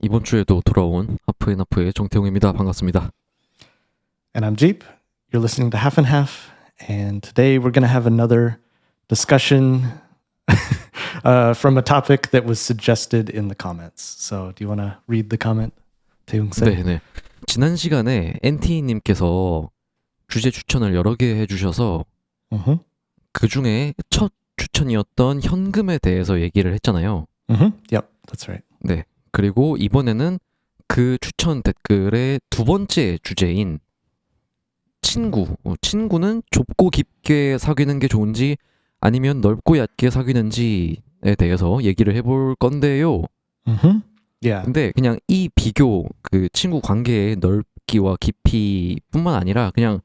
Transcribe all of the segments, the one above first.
이번 주에도 돌아온 하프앤하프의 정태용입니다. 반갑습니다. And I'm Jeep. You're listening to Half and Half. And today we're going to have another discussion from a topic that was suggested in the comments. So do you want to read the comment, 태용-쌤? 네네. 지난 시간에 NT님께서 주제 추천을 여러 개 해주셔서 Mm-hmm. 그 중에 첫 추천이었던 현금에 대해서 얘기를 했잖아요. Mm-hmm. Yep, that's right. 네. 그리고 이번에는 그 추천 댓글의 두 번째 주제인 친구. 친구는 좁고 깊게 사귀는 게 좋은지 아니면 넓고 얕게 사귀는지에 대해서 얘기를 해볼 건데요. Mm-hmm. Yeah. 근데 그냥 이 비교, 그 친구 관계의 넓기와 깊이뿐만 아니라 그냥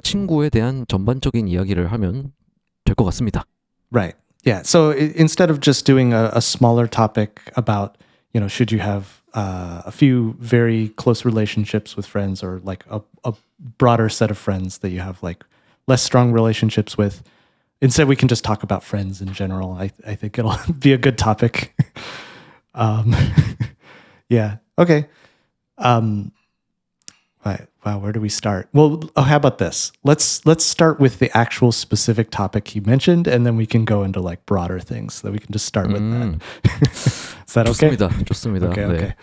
친구에 대한 전반적인 이야기를 하면 될 것 같습니다. Right. Yeah. So instead of just doing a smaller topic about, should you have a few very close relationships with friends or like a broader set of friends that you have like less strong relationships with, instead we can just talk about friends in general. I think it'll be a good topic. Yeah. Okay. Right. Wow. Where do we start? Well, how about this? Let's start with the actual specific topic he mentioned, and then we can go into like broader things. So that we can just start with that. Is that okay? 좋습니다. Okay. 네.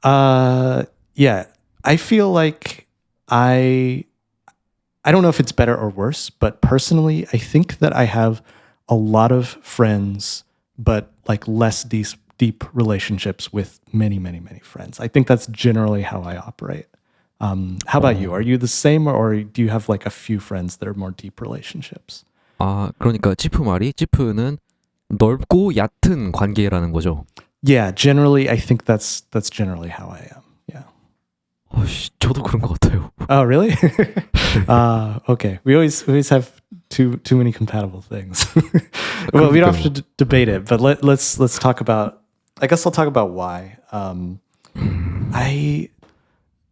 Okay. Yeah. I feel like I don't know if it's better or worse, but personally, I think that I have a lot of friends, but like less deep relationships with many, many, many friends. I think that's generally how I operate. How about you? Are you the same, or do you have like a few friends that are more deep relationships? 아, 그러니까 찌프는 넓고 얕은 관계라는 거죠. Yeah, generally, I think that's generally how I am. Yeah. 저도 그런 것 같아요. Oh, really? Okay. We always have too many compatible things. Well, we don't have to debate it, but let's talk about. I guess I'll talk about why.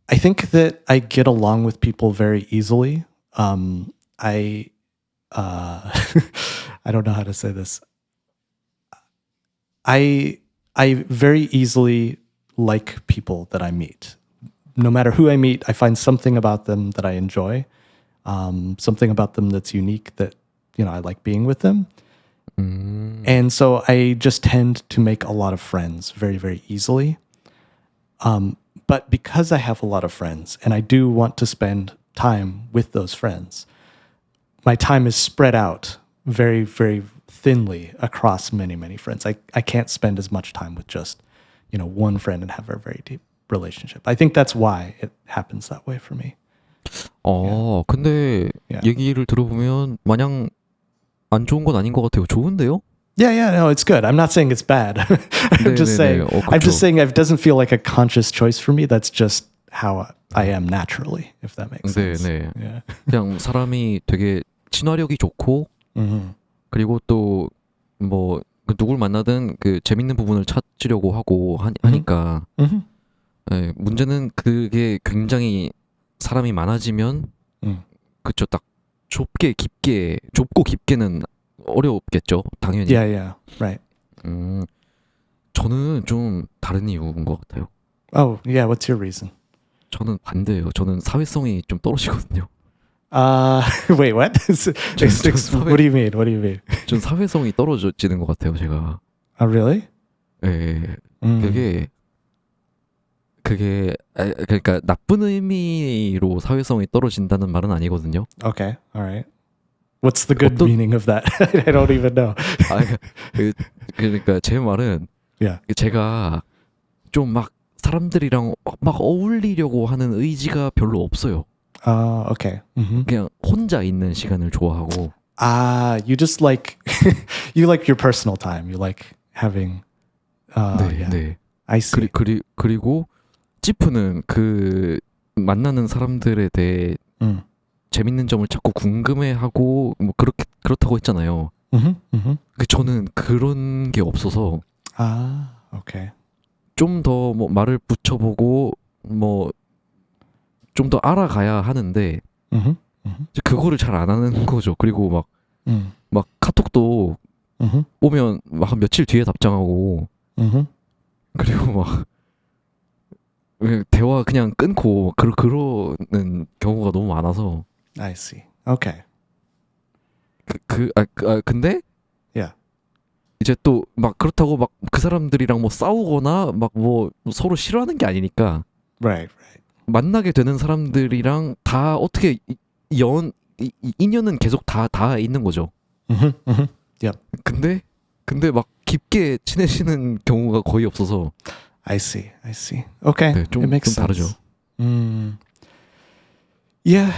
I think that I get along with people very easily. I don't know how to say this. I very easily like people that I meet. No matter who I meet, I find something about them that I enjoy, something about them that's unique that, I like being with them. And so I just tend to make a lot of friends very, very easily. But because I have a lot of friends and I do want to spend time with those friends, my time is spread out very, very thinly across many, many friends. I can't spend as much time with just, one friend and have a very deep relationship. I think that's why it happens that way for me. 근데 Yeah. 얘기를 들어보면 마냥 안 좋은 건 아닌 것 같아요. 좋은데요? Yeah, no, it's good. I'm not saying it's bad. I'm just saying it doesn't feel like a conscious choice for me. That's just how I am naturally, if that makes sense. 네. Yeah. 그냥 사람이 되게 친화력이 좋고 Mm-hmm. 그리고 또 뭐 누굴 만나든 그 재밌는 부분을 찾으려고 하고 하니까 Mm-hmm. 네, 문제는 그게 굉장히 사람이 많아지면 그쵸 딱 좁고 깊게는 어렵겠죠 당연히. Yeah, right. 저는 좀 다른 이유인 것 같아요. Oh, yeah. What's your reason? 저는 반대예요. 저는 사회성이 좀 떨어지거든요. Wait, what? What do you mean? What do you mean? 전 사회성이 떨어지는 것 같아요, 제가. Oh, really? 예, 그러니까 나쁜 의미로 사회성이 떨어진다는 말은 아니거든요. Okay, all right. What's the good meaning of that? I don't even know. 그러니까 제 말은 Yeah. 제가 좀 막 사람들이랑 막 어울리려고 하는 의지가 별로 없어요. Okay. Mm-hmm. 그냥 혼자 있는 시간을 좋아하고. You just like you like your personal time. You like having. Yeah. 네. I see. 그리고 찌프는 그 만나는 사람들에 대해 재밌는 점을 자꾸 궁금해하고 뭐 그렇다고 했잖아요. Mm-hmm. 저는 그런 게 없어서. Okay. 좀 더 뭐 말을 붙여보고 뭐 좀 더 알아가야 하는데 그거를 잘 안 하는 거죠. 그리고 막 카톡도 오면 막 한 며칠 뒤에 답장하고 그리고 막 대화 그냥 끊고 그러는 경우가 너무 많아서 I see. Okay. 근데 Yeah. 이제 또 막 그렇다고 막 그 사람들이랑 뭐 싸우거나 막 뭐 서로 싫어하는 게 아니니까 Right. 만나게 되는 사람들이랑 다 어떻게 인연은 계속 다 있는 거죠. Mm-hmm. Yep. 근데 막 깊게 친해지는 경우가 거의 없어서 I see. Okay. 네, It 좀 makes 다르죠. sense. Mm. Yeah.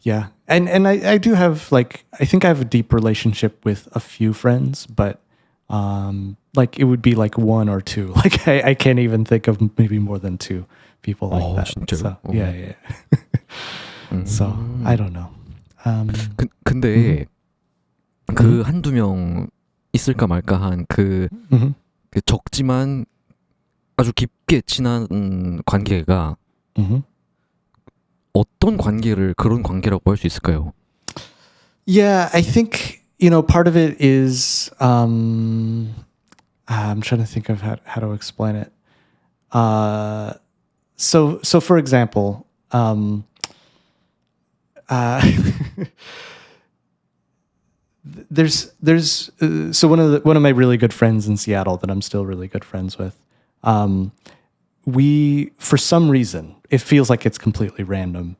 Yeah. And I do have like I think I have a deep relationship with a few friends, but like it would be like one or two. Like I can't even think of maybe more than two people like that. 진짜요? So yeah. So I don't know. 근데 그 한두 명 있을까 말까 한 그 Mhm. 적지만 아주 깊게 친한 관계가 Mhm. 어떤 관계를 그런 관계라고 할 수 있을까요? Yeah, I think part of it is I'm trying to think of how to explain it. So for example, uh, there's so one of my really good friends in Seattle that I'm still really good friends with. We for some reason it feels like it's completely random,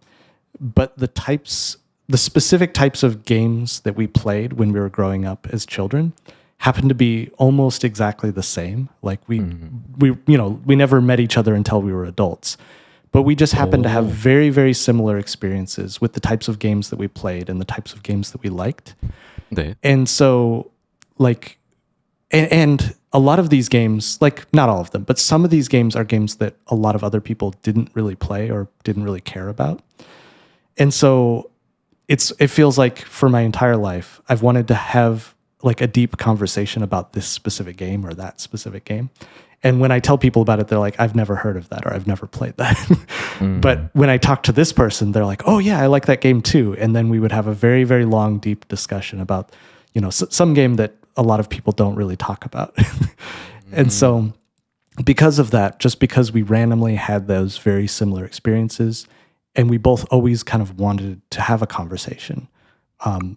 but the specific types of games that we played when we were growing up as children happened to be almost exactly the same. Like we never met each other until we were adults, but we just happened to have very, very similar experiences with the types of games that we played and the types of games that we liked. 네. And so like and a lot of these games, like not all of them, but some of these games are games that a lot of other people didn't really play or didn't really care about. And so it feels like for my entire life, I've wanted to have like a deep conversation about this specific game or that specific game. And when I tell people about it, they're like, I've never heard of that or I've never played that. But when I talk to this person, they're like, oh yeah, I like that game too. And then we would have a very, very long, deep discussion about, some game that a lot of people don't really talk about. And so because of that, just because we randomly had those very similar experiences and we both always kind of wanted to have a conversation,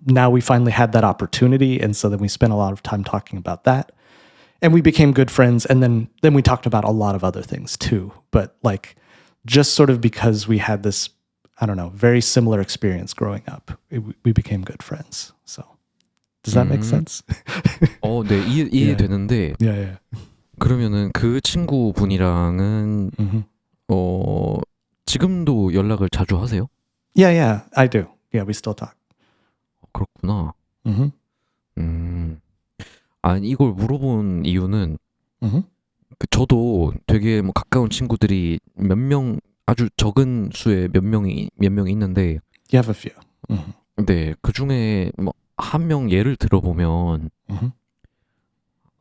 now we finally had that opportunity. And so then we spent a lot of time talking about that. And we became good friends. And then we talked about a lot of other things too. But like just sort of because we had this, I don't know, very similar experience growing up, we became good friends. So does that make sense? 네, 이해되는데 Yeah. 그러면은 그 친구분이랑은 Mm-hmm. 지금도 연락을 자주 하세요? Yeah, I do. Yeah, we still talk. 그렇구나. Mm-hmm. 아니 이걸 물어본 이유는 Mm-hmm. 저도 되게 뭐 가까운 친구들이 몇 명 아주 적은 수의 몇 명이 있는데 You have a few. Mm-hmm. 네, 그 중에 뭐 한 명 예를 들어보면 Mm-hmm.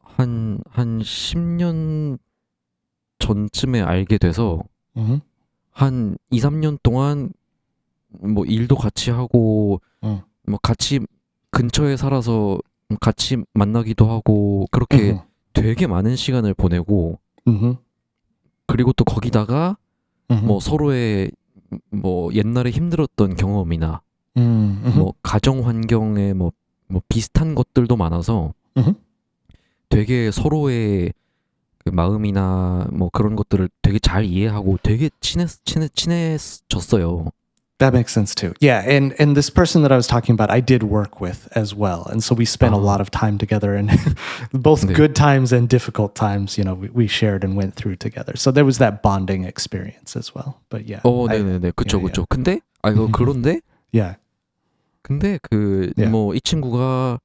한 10년 전쯤에 알게 돼서 Mm-hmm. 한 2, 3년 동안 뭐 일도 같이 하고 뭐 같이 근처에 살아서 같이 만나기도 하고 그렇게 Mm-hmm. 되게 많은 시간을 보내고 Mm-hmm. 그리고 또 거기다가 Mm-hmm. 뭐 서로의 뭐 옛날에 힘들었던 경험이나 Mm-hmm. 뭐 가정 환경에 뭐 비슷한 것들도 많아서 Mm-hmm. 되게 서로의 그 마음이나 뭐 그런 것들을 되게 잘 이해하고 되게 친해졌어요. That makes sense too. Yeah, and this person that I was talking about, I did work with as well, and so we spent a lot of time together, and both 네. good times and difficult times, we shared and went through together. So there was that bonding experience as well. But yeah, 네네네, 그쵸. 근데 yeah, 근데 그 예. 뭐 이 친구가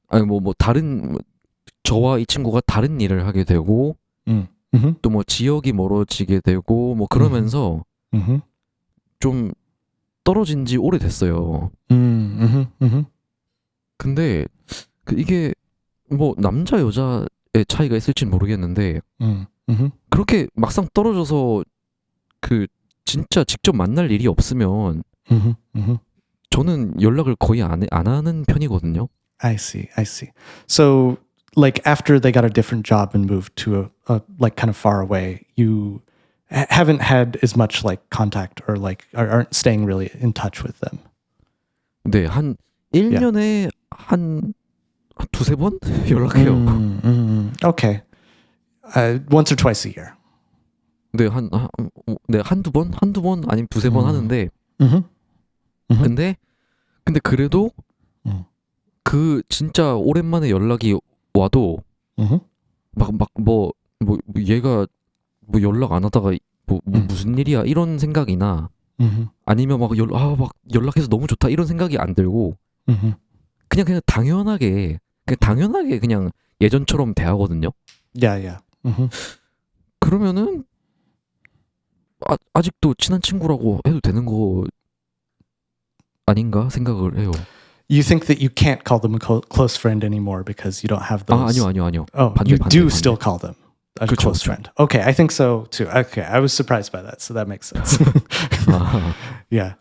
아니 뭐 다른 저와 이 친구가 다른 일을 하게 되고 mm-hmm. 또 뭐 지역이 멀어지게 되고 뭐 그러면서 Mm-hmm. 좀 떨어진 지 오래됐어요. Mm-hmm. Mm-hmm. 근데 이게 뭐 남자 여자의 차이가 있을진 모르겠는데 Mm-hmm. 그렇게 막상 떨어져서 그 진짜 직접 만날 일이 없으면 Mm-hmm. Mm-hmm. 저는 연락을 거의 안 하는 편이거든요. I see. So like after they got a different job and moved to a like kind of far away, you haven't had as much like contact or like aren't staying really in touch with them. 네, 한 1년에 한 두세 번 연락해요. Okay. Once or twice a year. 네, 네, 한두 번 아니면 두세 번 하는데 근데 그래도 그 진짜 오랜만에 연락이 와도 뭐 얘가 뭐 연락 안 하다가 무슨 일이야 이런 생각이나 아니면 막 연락해서 너무 좋다 이런 생각이 안 들고 그냥 당연하게 그냥 예전처럼 대하거든요. Yeah. 그러면은 아직도 친한 친구라고 해도 되는 거 아닌가 생각을 해요. You think that you can't call them a close friend anymore because you don't have those? 아니요. Oh, you do still call them a 그쵸, close friend. Okay, I think so too. Okay, I was surprised by that, so that makes sense. Yeah.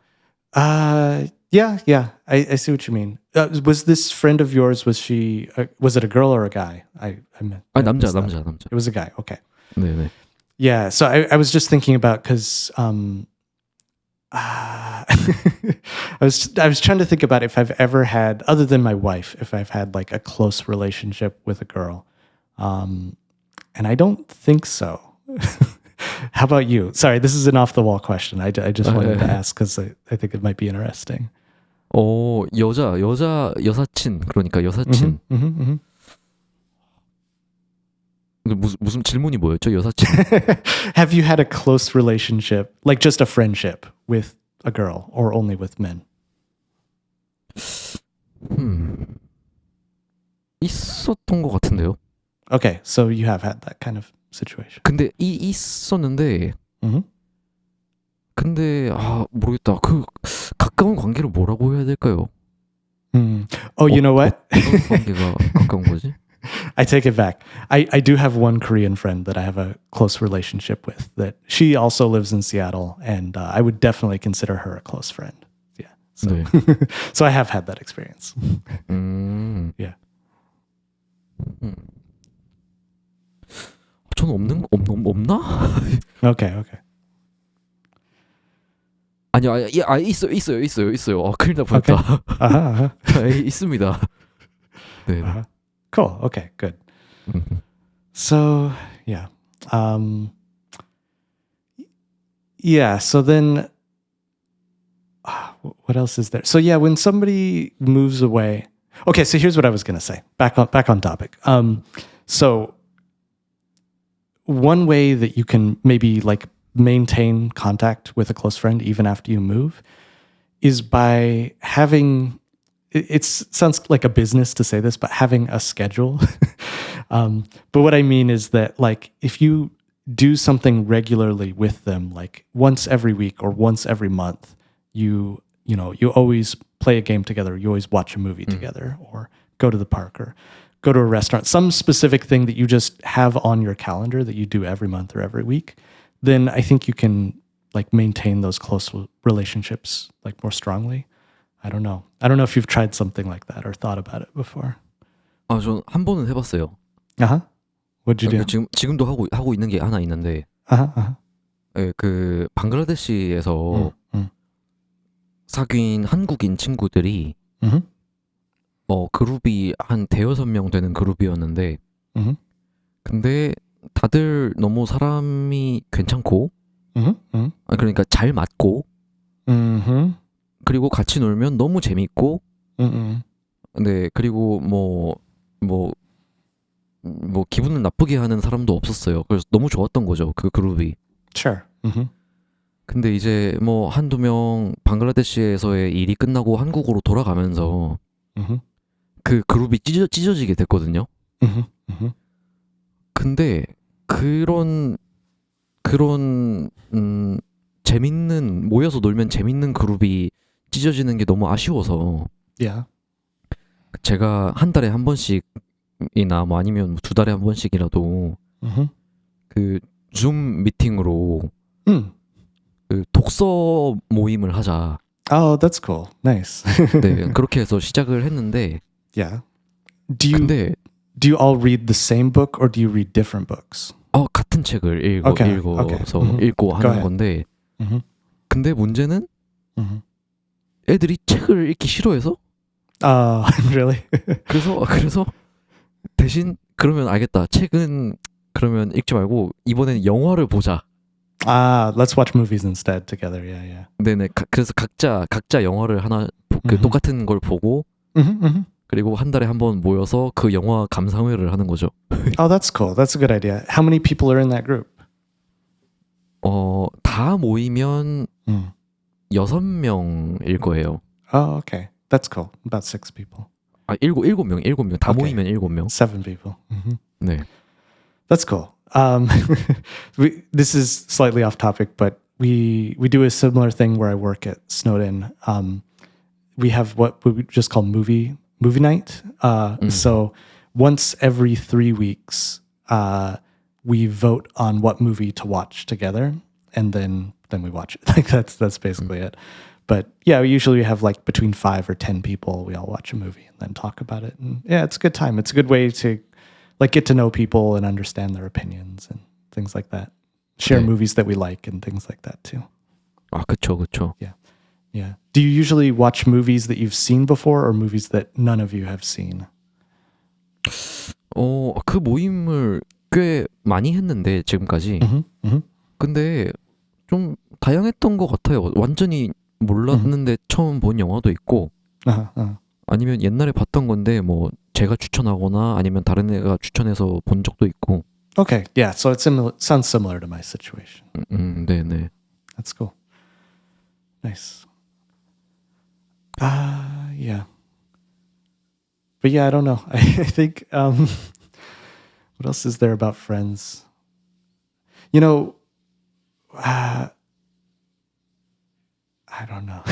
Yeah. I see what you mean. Was this friend of yours? Was it a girl or a guy? I meant. 남자. It was a guy. Okay. 네네. Yeah. So I was just thinking about because I was trying to think about if I've ever had, other than my wife, if I've had like a close relationship with a girl, and I don't think so. How about you? Sorry, this is an off the wall question. I just wanted to ask because I think it might be interesting. 여사친 그러니까 여사친. 무슨 질문이 뭐였죠? 여사친. Have you had a close relationship, like just a friendship with a girl or only with men? 있었던 것 같은데요. Okay, so you have had that kind of situation. 근데 있었는데 근데 모르겠다. 그 가까운 관계를 뭐라고 해야 될까요? Oh, you know what? 어떤 관계가 가까운 거지? I take it back. I do have one Korean friend that I have a close relationship with that she also lives in Seattle, and I would definitely consider her a close friend. Yeah. So, 네. so I have had that experience. Yeah. 저는 없나? Okay. 아니요. 있어요. 큰일 날 뻔했다. 있습니다. 네. Cool. Okay, good. So, yeah. Yeah, so then what else is there? So yeah, when somebody moves away. Okay, so here's what I was going to say. Back on topic. So one way that you can maybe like maintain contact with a close friend even after you move is by having, it sounds like a business to say this, but having a schedule. But what I mean is that like if you do something regularly with them, like once every week or once every month, you always play a game together, you always watch a movie together, or go to the park or go to a restaurant, some specific thing that you just have on your calendar that you do every month or every week, then I think you can like maintain those close relationships like more strongly. I don't know if you've tried something like that or thought about it before. 전 한 번은 해봤어요. What'd you do? 지금도 하고 있는 게 하나 있는데, 예, 그 방글라데시에서 사귄 한국인 친구들이 그룹이 한 대여섯 명 되는 그룹이었는데, 근데 다들 너무 사람이 괜찮고, 그러니까 잘 맞고, 그리고 같이 놀면 너무 재밌고, 네, 그리고 뭐 기분을 나쁘게 하는 사람도 없었어요. 그래서 너무 좋았던 거죠, 그 그룹이. Sure. 근데 이제 뭐 한두 명 방글라데시에서의 일이 끝나고 한국으로 돌아가면서 그 그룹이 찢어지게 됐거든요. 근데 그런 재밌는, 모여서 놀면 재밌는 그룹이 찢어지는 게 너무 아쉬워서 Yeah. 제가 한 달에 한 번씩이나 뭐 아니면 두 달에 한 번씩이라도 그 줌 미팅으로 그 독서 모임을 하자. Oh, that's cool. Nice. 네, 그렇게 해서 시작을 했는데, Yeah. 근데 Do you all read the same book or do you read different books? 같은 책을 Okay, 읽어서 okay. Mhm. 읽고 Go 하는 ahead. 건데 Mhm. 근데 문제는 Mhm. 애들이 책을 읽기 싫어해서 Really? 그래서 대신 그러면 알겠다. 책은 그러면 읽지 말고 이번엔 영화를 보자. Let's watch movies instead together. Yeah, yeah. 네네. 그래서 각자 영화를 하나 그 Mhm. 똑같은 걸 보고 Mhm, mhm. 그리고 한 달에 한 번 모여서 그 영화 감상회를 하는 거죠. Oh, that's cool. That's a good idea. How many people are in that group? 다 모이면 Mm. 6명일 거예요. Oh, okay. That's cool. About 6 people. 아, 7명. 다 Okay. 모이면 7명. 7 people. Mhm. 네. That's cool. This is slightly off topic, but we do a similar thing where I work at Snowden. We have what we just call movie night. So once every 3 weeks, we vote on what movie to watch together, and then we watch it. Like that's basically it. But yeah, we usually have like between 5 or 10 people. We all watch a movie and then talk about it. And yeah, it's a good time. It's a good way to like get to know people and understand their opinions and things like that. Share 네. movies that we like and things like that too. 아, 그쵸. Yeah. Do you usually watch movies that you've seen before or movies that none of you have seen? 그 모임을 꽤 많이 했는데 지금까지. Mm-hmm. Mm-hmm. 근데 좀 다양했던 것 같아요. 완전히 몰랐는데 처음 본 영화도 있고 Uh-huh. Uh-huh. 아니면 옛날에 봤던 건데 뭐 제가 추천하거나 아니면 다른 애가 추천해서 본 적도 있고. Okay. Yeah. So it sounds similar to my situation. 네네. That's cool. Nice. Yeah. But yeah, I don't know. I think what else is there about Friends? You know, I don't know.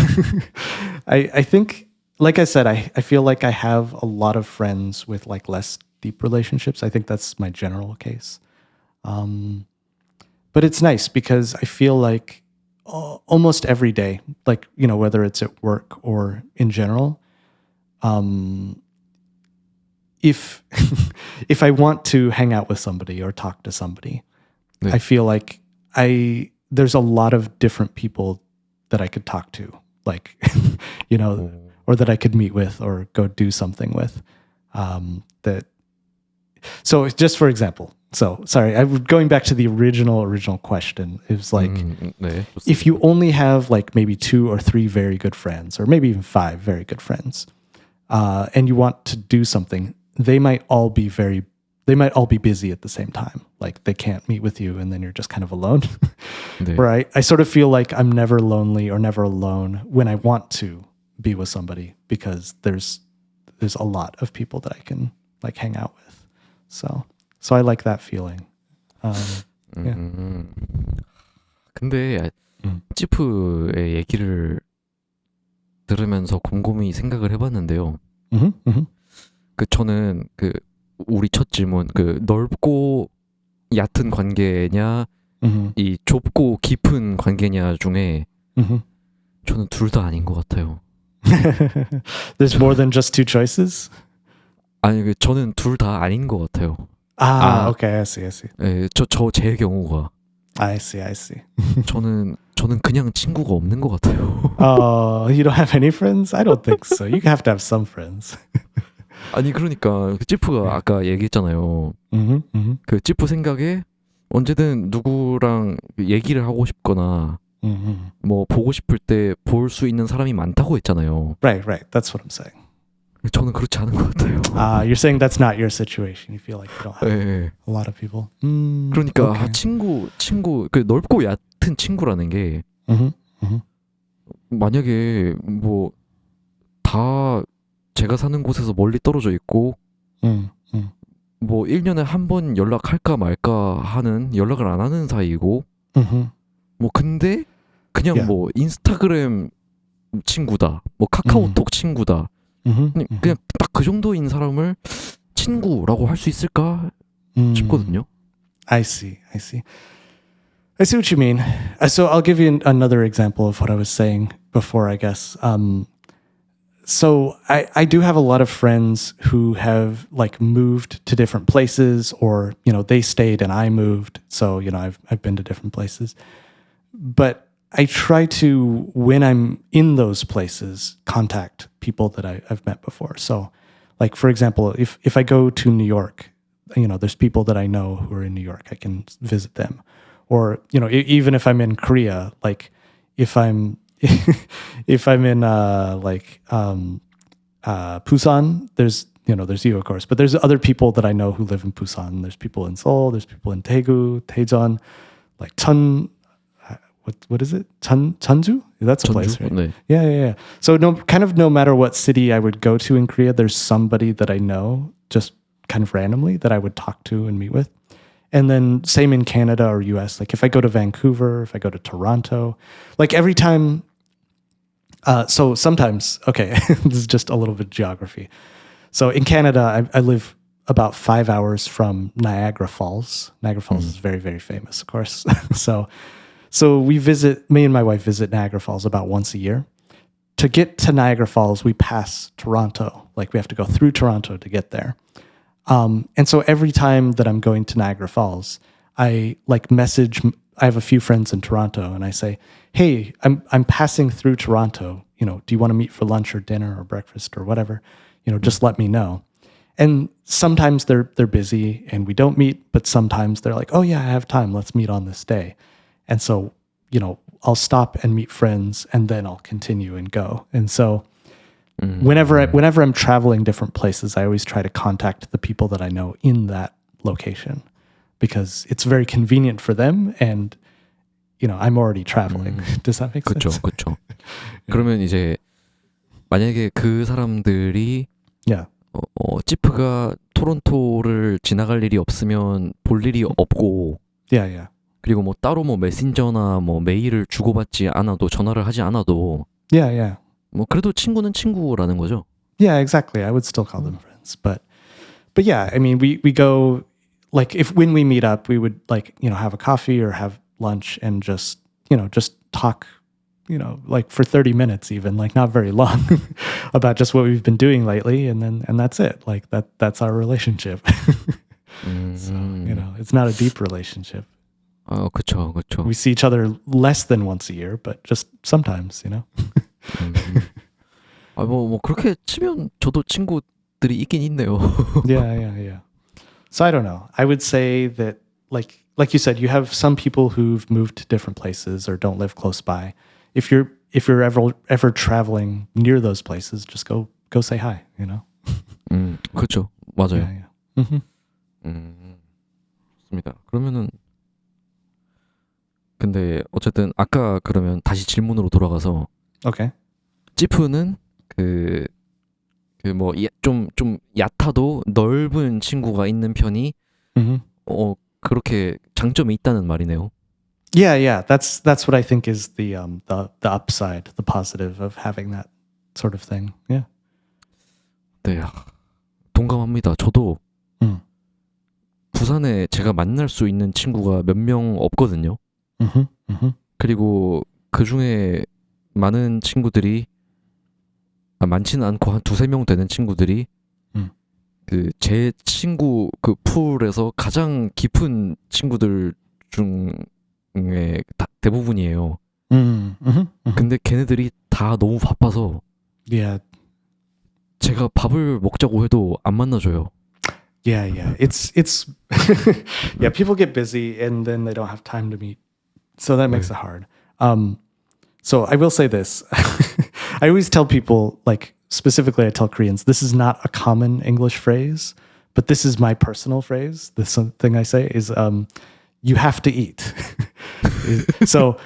I think, like I said, I feel like I have a lot of friends with like less deep relationships. I think that's my general case. But it's nice because I feel like almost every day, like, you know, whether it's at work or in general, if if I want to hang out with somebody or talk to somebody, 네. I feel like there's a lot of different people that I could talk to, like, you know, or that I could meet with or go do something with. So just for example, so sorry, going back to the original question. It was like, 네. if you only have like maybe 2 or 3 very good friends, or maybe even 5 very good friends, and you want to do something, they might all be busy at the same time. Like they can't meet with you, and then you're just kind of alone. 네. Where I sort of feel like I'm never lonely or never alone when I want to be with somebody, because there's a lot of people that I can like hang out with. So I like that feeling. Yeah. 근데 찌프의 얘기를 들으면서 곰곰이 생각을 해봤는데요. Mm-hmm, mm-hmm. 저는 우리 첫 질문 넓고 얕은 관계냐 Mm-hmm. 이 좁고 깊은 관계냐 중에 Mm-hmm. 저는 둘 다 아닌 것 같아요. There's more than just 2 choices? 아니 저는 둘 다 아닌 것 같아요. Okay, I see. 예, 제 경우가 I see. 저는 그냥 친구가 없는 것 같아요. You don't have any friends? I don't think so. You have to have some friends. 아니 그러니까 찌프가 아까 얘기했잖아요. Mm-hmm, mm-hmm. 찌프 생각에 언제든 누구랑 얘기를 하고 싶거나 Mm-hmm. 뭐 보고 싶을 때 볼 수 있는 사람이 많다고 했잖아요. Right. That's what I'm saying. 저는 그렇지 않은 것 같아요. You're saying that's not your situation. You feel like you don't have 예. a lot of people. 그러니까 okay. 친구 넓고 얕은 친구라는 게 Mm-hmm, mm-hmm. 만약에 뭐 다 제가 사는 곳에서 멀리 떨어져 있고 Mm-hmm. 뭐 1년에 한 번 연락할까 말까 하는 연락을 안 하는 사이이고 Mm-hmm. 뭐 근데 그냥 Yeah. 뭐 인스타그램 친구다 뭐 카카오톡 친구다 Mm-hmm. 그냥 딱 그 정도인 사람을 친구라고 할 수 있을까 싶거든요. I see what you mean. So I'll give you another example of what I was saying before, I guess. So I do have a lot of friends who have like moved to different places, or they stayed and I moved. So I've been to different places, but I try to, when I'm in those places, contact people that I've met before. So, like for example, if I go to New York, there's people that I know who are in New York. I can visit them, or even if I'm in Korea, like if I'm if I'm in Busan, there's you, of course, but there's other people that I know who live in Busan. There's people in Seoul. There's people in Daegu, Daejeon, like what is it? Cheonju? That's a place, right? 네. Yeah. So no matter what city I would go to in Korea, there's somebody that I know just kind of randomly that I would talk to and meet with. And then same in Canada or US. Like if I go to Vancouver, if I go to Toronto, like every time. So sometimes, okay, this is just a little bit of geography. So in Canada, I live about 5 hours from Niagara Falls. Niagara Falls is very, very famous, of course. So me and my wife visit Niagara Falls about once a year. To get to Niagara Falls, we pass Toronto. Like we have to go through Toronto to get there. And so every time that I'm going to Niagara Falls, I have a few friends in Toronto and I say, hey, I'm passing through Toronto. Do you want to meet for lunch or dinner or breakfast or whatever? Just let me know. And sometimes they're busy and we don't meet, but sometimes they're like, oh yeah, I have time. Let's meet on this day. And so, I'll stop and meet friends and then I'll continue and go. And so whenever I'm traveling different places, I always try to contact the people that I know in that location because it's very convenient for them and I'm already traveling. Does that make sense? 그렇죠. 그러면 이제 만약에 그 사람들이 Yeah. 찌프가 토론토를 지나갈 일이 없으면 볼 일이 없고 Yeah. 그리고 뭐 따로 뭐 메신저나 뭐 메일을 주고받지 않아도 전화를 하지 않아도 Yeah. 뭐 그래도 친구는 친구라는 거죠. Yeah, exactly. I would still call them friends. But yeah, I mean, we go, like when we meet up, we would have a coffee or have lunch and just talk, like for 30 minutes even, like not very long about just what we've been doing lately. And that's it. Like that's our relationship. So, it's not a deep relationship. 그쵸. We see each other less than once a year, but just sometimes, 뭐 그렇게 치면 저도 친구들이 있긴 있네요. Yeah. So I don't know. I would say that like you said, you have some people who've moved to different places or don't live close by. If you're ever traveling near those places, just go say hi, 그렇죠. 맞아요. Yeah. Mm-hmm. 좋습니다. 그러면은 근데 어쨌든 아까 그러면 다시 질문으로 돌아가서 Okay. 찌프는 좀 얕아도 넓은 친구가 있는 편이 Mm-hmm. 그렇게 장점이 있다는 말이네요. Yeah. That's what I think is the upside, the positive of having that sort of thing. Yeah. 네, 동감합니다. 저도 부산에 제가 만날 수 있는 친구가 몇 명 없거든요. Mm-hmm. 그리고 그 중에 많은 친구들이 많지는 않고 한 2-3명 되는 친구들이 제 친구 그 풀에서 가장 깊은 친구들 중에 대부분이에요. Mm-hmm. 근데 걔네들이 다 너무 바빠서 Yeah. 제가 밥을 먹자고 해도 안 만나줘요. Yeah. It's yeah, people get busy and then they don't have time to meet. So that makes it hard. So I will say this. I always tell people, like specifically I tell Koreans, this is not a common English phrase, but this is my personal phrase. This thing I say is you have to eat. So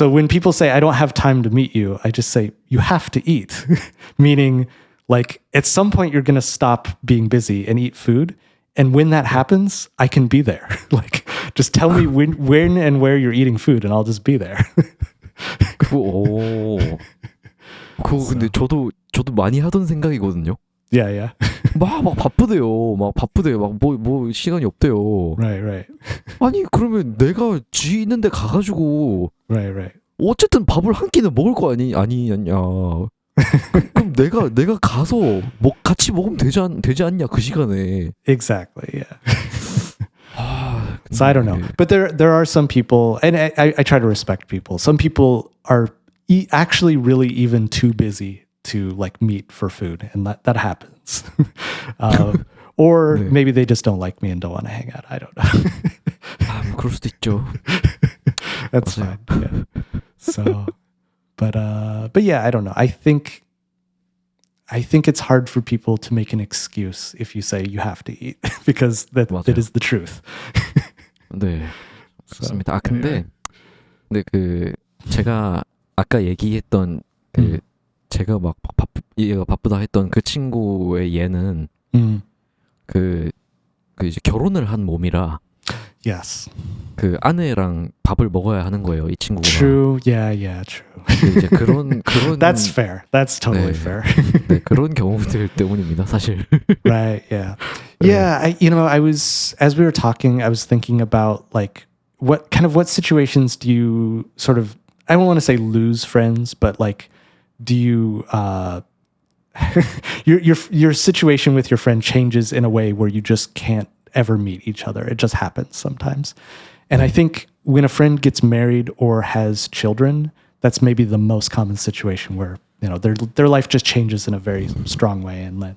when people say I don't have time to meet you, I just say you have to eat. Meaning like at some point you're going to stop being busy and eat food. And when that happens, I can be there. Like, just tell me when and where you're eating food, and I'll just be there. 그거 근데 저도 많이 하던 생각이거든요. Yeah. 막 바쁘대요. 막 뭐 시간이 없대요. Right. 아니 그러면 내가 쥐 있는데 가가지고 Right. 어쨌든 밥을 한 끼는 먹을 거 아니냐. 그럼 내가 가서 뭐 같이 먹으면 되지 않냐 그 시간에. Exactly. Yeah. 아, So I don't know, 근데 but there are some people, and I try to respect people. Some people are actually really even too busy to like meet for food, and that happens. Or 네. maybe they just don't like me and don't want to hang out. I don't know. 뭐 그럴 수도 있죠. That's 맞아요. fine. Yeah. So, but yeah, I don't know. I think it's hard for people to make an excuse if you say you have to eat because that 맞아요. is the truth. 네, So, 좋습니다. 아 anyway. 근데 그 제가 아까 얘기했던 그 제가 막 얘가 바쁘다 했던 그 친구의 얘는 Mm. 그 이제 결혼을 한 몸이라 Yes. 그 아내랑 밥을 먹어야 하는 거예요, 이 친구가. True. Yeah, true. 근데 이제 그런 That's fair. That's totally 네. fair. 네, 그런 경우들 때문입니다, 사실. Right. Yeah. Yeah. I was, as we were talking, I was thinking about like what situations do you sort of, I don't want to say lose friends, but like, do you, your situation with your friend changes in a way where you just can't ever meet each other. It just happens sometimes. And I think when a friend gets married or has children, that's maybe the most common situation where, their life just changes in a very strong way and that,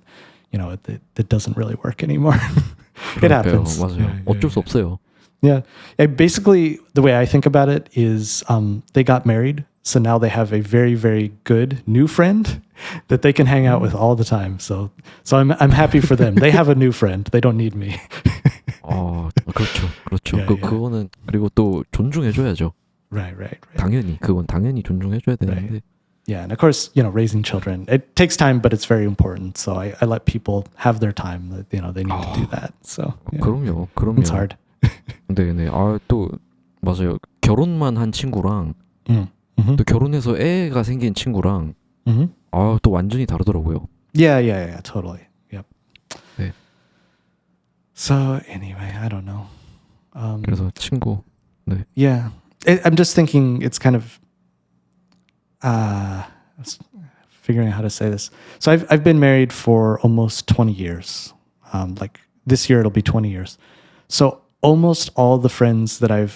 it doesn't really work anymore. It 그러니까요. happens. 맞아요. 어쩔 수 없어요. Yeah. Basically, the way I think about it is they got married. So now they have a very, very good new friend that they can hang out with all the time. So I'm happy for them. They have a new friend. They don't need me. 그렇죠. Yeah, yeah. 그거는 그리고 또 존중해줘야죠. Right. 그건 당연히 존중해줘야 되는데. Yeah. And of course, raising children, it takes time, but it's very important. So I let people have their time that, they need to do that. So yeah. 그럼요. It's hard. 네. 또 맞아요. 결혼만 한 친구랑 Mm-hmm. 또 결혼해서 애가 생긴 친구랑 Mm-hmm. 또 완전히 다르더라고요. Yeah, totally. Yep. 네. So anyway, I don't know. 그래서 친구. 네. Yeah. I'm just thinking it's kind of figuring out how to say this. So I've been married for almost 20 years. Like this year it'll be 20 years. So almost all the friends that I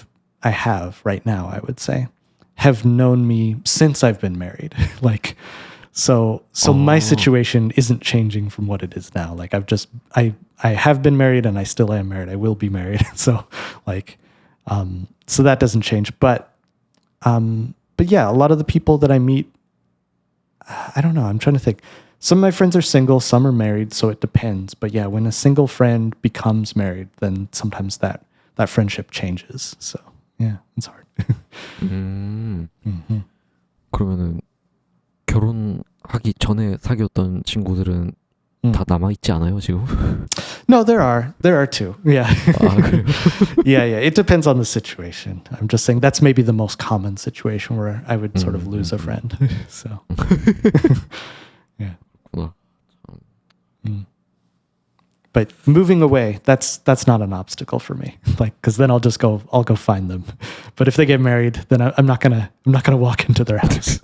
have right now, I would say, have known me since I've been married. Like so my situation isn't changing from what it is now. Like I have been married and I still am married. I will be married. So like so that doesn't change. But yeah, a lot of the people that I meet, I don't know. I'm trying to think. Some of my friends are single, some are married, so it depends. But yeah, when a single friend becomes married, then sometimes that friendship changes. So yeah, it's hard. Mm-hmm. 그러면은 결혼하기 전에 사귀었던 친구들은 다 남아 있지 않아요 지금? No, there are two. Yeah. 그래요? yeah. It depends on the situation. I'm just saying that's maybe the most common situation where I would sort of lose a friend. So yeah. But moving away, that's not an obstacle for me. Like, because then I'll go find them. But if they get married, then I'm not gonna walk into their house.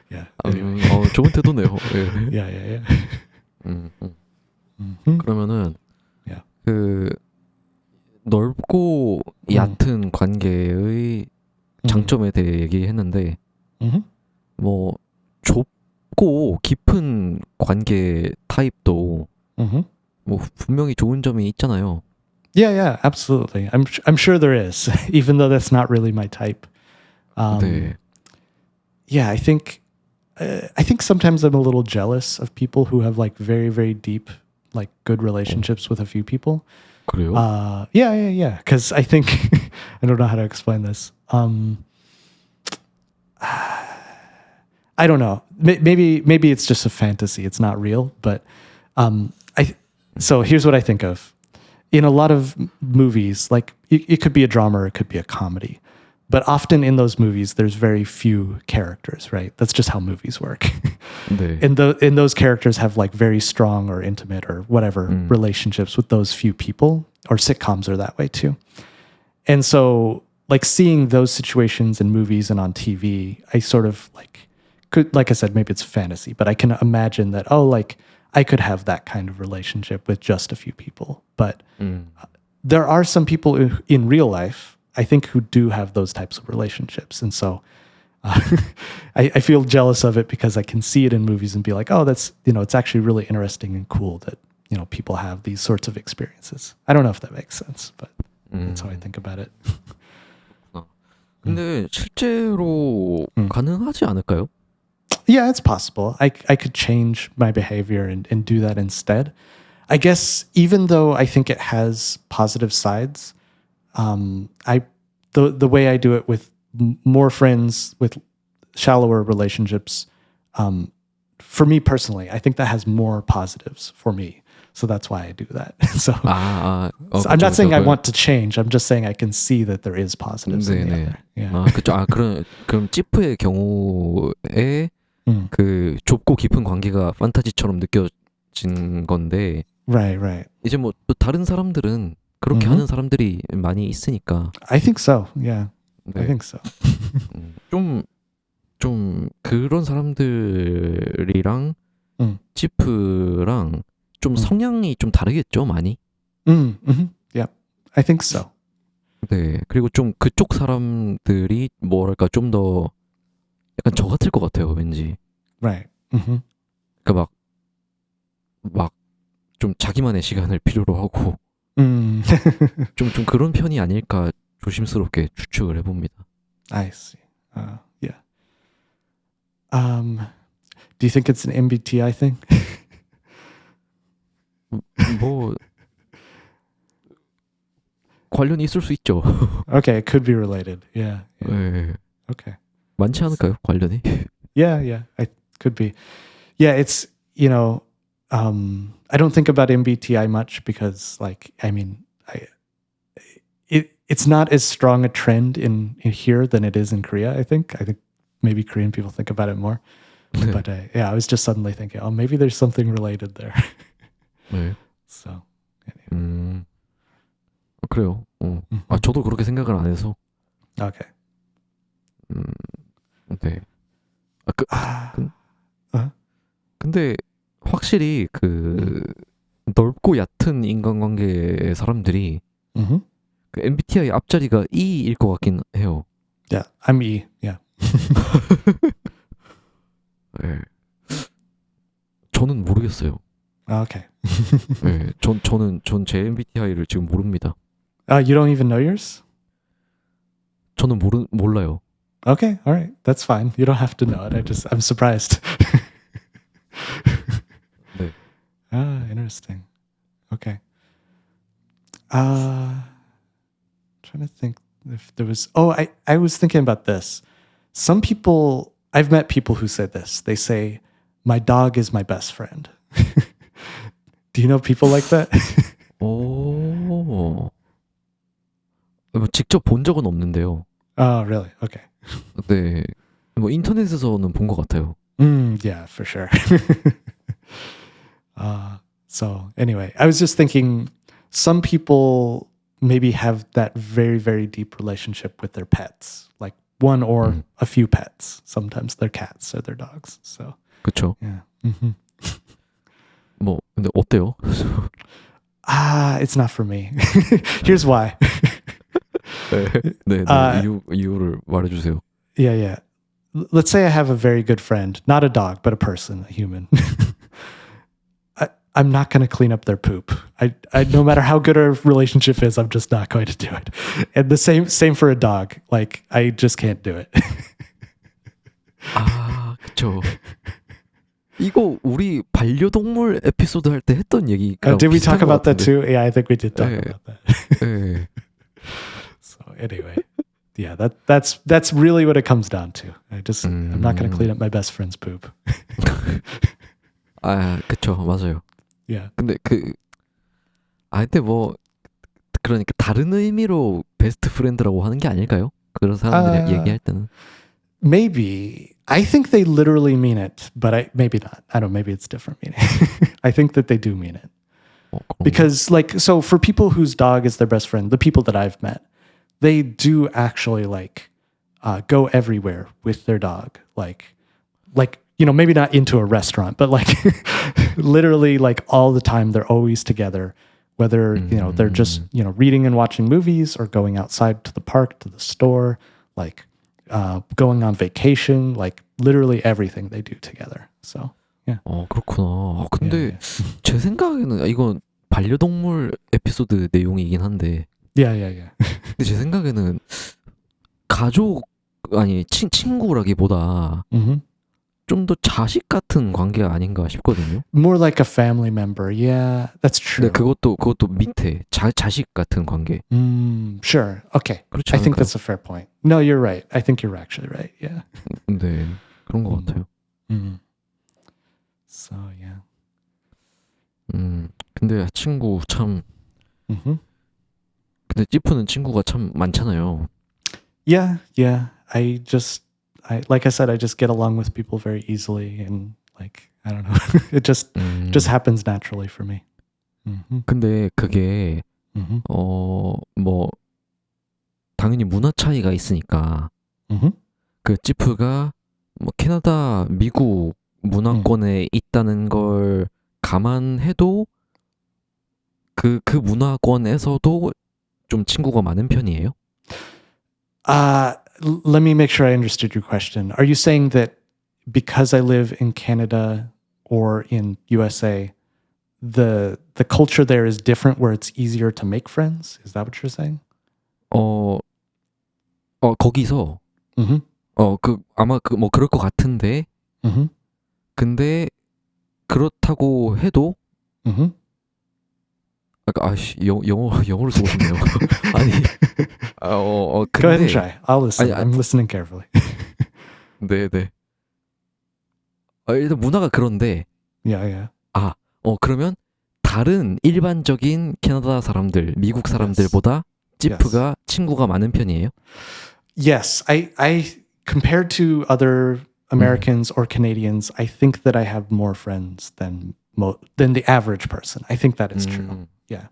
Yeah. Anyway. 좋은 태도네요. 예. Yeah. 그러면은 Yeah. 그 넓고 얕은 관계의 장점에 대해 얘기했는데 뭐 좁고 깊은 관계 타입도 뭐 분명히 좋은 점이 있잖아요. Yeah, absolutely. I'm sure there is, even though that's not really my type. 네. Yeah, I think sometimes I'm a little jealous of people who have like very, very deep, like good relationships with a few people. 그래요? Yeah. Because I think I don't know how to explain this. I don't know. Maybe it's just a fantasy. It's not real. But so here's what I think of. In a lot of movies, like it could be a drama or it could be a comedy. But often in those movies, there's very few characters, right? That's just how movies work. 네. And those characters have like very strong or intimate or whatever relationships with those few people, or sitcoms are that way too. And so like seeing those situations in movies and on TV, I sort of like could, like I said, maybe it's fantasy, but I can imagine that, oh, like I could have that kind of relationship with just a few people. But there are some people in real life, I think, who do have those types of relationships. And so I feel jealous of it because I can see it in movies and be like, oh, that's, it's actually really interesting and cool that, people have these sorts of experiences. I don't know if that makes sense, but that's how I think about it. 근데 실제로 가능하지 않을까요? Yeah, it's possible. I could change my behavior and do that instead. I guess even though I think it has positive sides, the way I do it with more friends, with shallower relationships, for me personally, I think that has more positives for me. So that's why I do that. So, so I'm not saying I want to change. I'm just saying I can see that there is positives in the other. Yeah. 그렇죠. 그럼 찌프의 경우에 그 좁고 깊은 관계가 판타지처럼 느껴진 건데, Right. 이제 뭐 또 다른 사람들은 그렇게 하는 사람들이 많이 있으니까. I think so. Yeah. 네. I think so. 좀 그런 사람들이랑 찌프랑 좀 성향이 좀 다르겠죠, 많이. Yeah, I think so. 네, 그리고 좀 그쪽 사람들이 뭐랄까 좀 더 약간 저 같을 것 같아요, 왠지. Right. 그러니까 막 좀 자기만의 시간을 필요로 하고 좀 그런 편이 아닐까 조심스럽게 추측을 해봅니다. I see. Yeah. Do you think it's an MBTI thing? 뭐 관련이 있을 수 있죠. Okay, it could be related. Yeah. 네. Okay. 많지 않을까요, 관련이? Yeah. I could be. Yeah, it's, I don't think about MBTI much because, it's not as strong a trend in here than it is in Korea, I think. I think maybe Korean people think about it more. But yeah, I was just suddenly thinking, oh, maybe there's something related there. 네. So, anyway. 그래요. 저도 그렇게 생각을 안 해서. Okay. 네. 근데 확실히 그 넓고 얕은 인간관계의 사람들이 그 MBTI 앞자리가 E일 것 같긴 해요. Yeah, I'm E. Yeah. 네. 저는 모르겠어요. Okay. 네, 전 제 MBTI를 지금 모릅니다. You don't even know yours? 저는 몰라요. Okay, all right. That's fine. You don't have to know it. I'm surprised. 네. Interesting. Okay. Trying to think if there was... Oh, I was thinking about this. Some people... I've met people who say this. They say, my dog is my best friend. Do you know people like that? 오. 직접 본 적은 없는데요. Oh, really? Okay. 네. 뭐 인터넷에서는 본 것 같아요. Yeah, for sure. So anyway, I was just thinking some people maybe have that very, very deep relationship with their pets, like one or a few pets. Sometimes they're cats or their dogs. So 그렇죠. yeah. 뭐 근데 어때요? It's not for me. Here's why. 네, 이유를 말해주세요. Yeah. Let's say I have a very good friend, not a dog, but a person, a human. I'm not going to clean up their poop. I no matter how good our relationship is, I'm just not going to do it. And the same for a dog. Like I just can't do it. 그렇죠. 이거 우리 반려동물 에피소드 할 때 했던 얘기가 Did we talk 비슷한 것 about that 같은데. too? Yeah, I think we did talk about that. 네. So anyway, yeah, that's really what it comes down to. I'm not going to clean up my best friend's poop. 그쵸, 맞아요. Yeah. 근데 근데 뭐 그러니까 다른 의미로 베스트 프렌드라고 하는 게 아닐까요? 그런 사람들이 얘기할 때는. Maybe. I think they literally mean it, but maybe not. I don't know, maybe it's different meaning. I think that they do mean it. Because so for people whose dog is their best friend, the people that I've met, they do actually go everywhere with their dog. Like like, you know, maybe not into a restaurant, but like literally like all the time they're always together, whether, you know, they're just, you know, reading and watching movies or going outside to the park, to the store, like going on vacation, like literally everything they do together. So, yeah. 그렇구나. 근데 Yeah, 제 생각에는 이건 반려동물 에피소드 내용이긴 한데 yeah. 근데 제 생각에는 가족 아니 친구라기보다 Hmm. 좀 더 자식 같은 관계가 아닌가 싶거든요. More like a family member. Yeah, that's true. 근데 그것도 밑에 자식 같은 관계. Sure. Okay. 그렇지 I think 않을까요? that's a fair point. No, you're right. I think you're actually right. Yeah. 근데 그런 것 같아요. So, yeah. 근데 친구 참 Hmm. 근데 찌푸는 친구가 참 많잖아요. Yeah. I like I said, I just get along with people very easily, and like I don't know, it just happens naturally for me. 근데 그게 뭐 당연히 문화 차이가 있으니까 그 찌프가 뭐 캐나다, 미국 문화권에 있다는 걸 감안해도 그 문화권에서도 좀 친구가 많은 편이에요? Let me make sure I understood your question. Are you saying that because I live in Canada or in USA, the culture there is different where it's easier to make friends? Is that what you're saying? 거기서 아마 뭐 그럴 것 같은데 근데 그렇다고 해도 영어를 쓰고 싶네요. 아니 근데 Go ahead and try. I'll listen. 아니, I'm listening carefully. 네네. 일단 문화가 그런데 Yeah. 그러면 다른 일반적인 캐나다 사람들, 미국 사람들보다 찌프가 친구가 많은 편이에요? Yes, I compared to other Americans or Canadians, I think that I have more friends than the average person. I think that is true. Yeah.